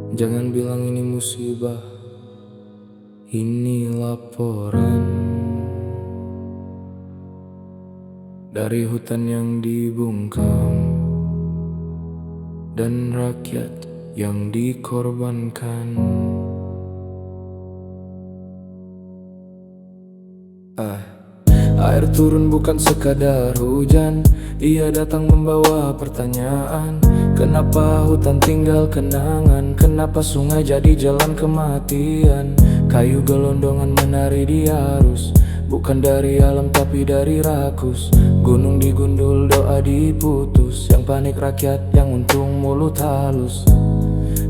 Jangan bilang ini musibah, ini laporan dari hutan yang dibungkam dan rakyat yang dikorbankan. Air turun bukan sekadar hujan, ia datang membawa pertanyaan. Kenapa hutan tinggal kenangan? Kenapa sungai jadi jalan kematian? Kayu gelondongan menari di arus, bukan dari alam tapi dari rakus. Gunung digundul, doa diputus, yang panik rakyat, yang untung mulut halus.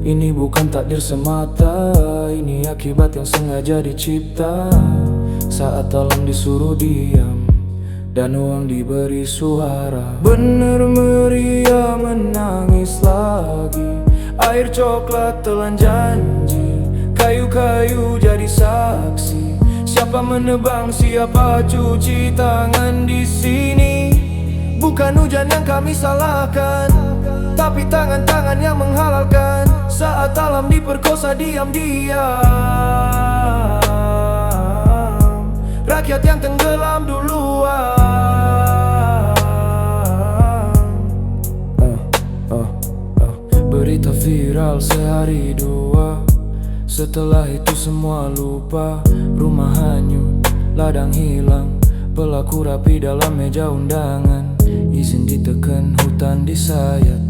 Ini bukan takdir semata, ini akibat yang sengaja dicipta. Saat alam disuruh diam dan uang diberi suara, bener meriah menangis lagi. Air coklat telan janji, kayu-kayu jadi saksi. Siapa menebang, siapa cuci tangan di sini? Bukan hujan yang kami salahkan, tapi tangan-tangan yang menghalalkan. Saat alam diperkosa diam-diam, rakyat yang tenggelam duluan. Berita viral sehari dua, setelah itu semua lupa. Rumah hanyut, ladang hilang, pelaku rapi dalam meja undangan. Izin ditekan, hutan disayat,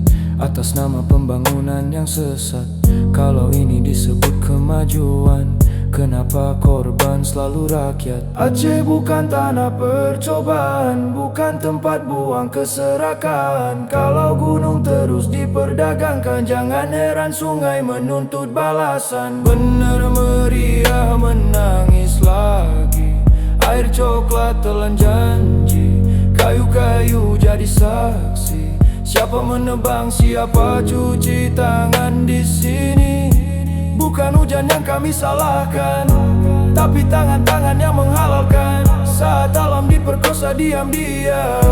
atas nama pembangunan yang sesat. Kalau ini disebut kemajuan, kenapa korban selalu rakyat? Aceh bukan tanah percobaan, bukan tempat buang keserakahan. Kalau gunung terus diperdagangkan, jangan heran sungai menuntut balasan. Bener meriah menangis lagi, air coklat telan janji, kayu-kayu jadi saksi. Siapa menebang, siapa cuci tangan di sini? Bukan hujan yang kami salahkan, tapi tangan-tangan yang menghalalkan. Saat alam diperkosa diam-diam,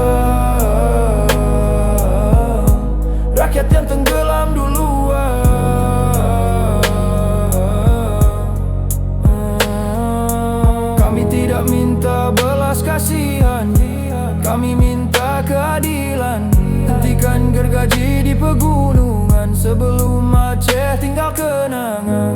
rakyat yang tenggelam duluan. Kami tidak minta belas kasihan, kami minta keadilan. Hentikan gergaji di pegunungan, sebelum Aceh tinggal kenangan.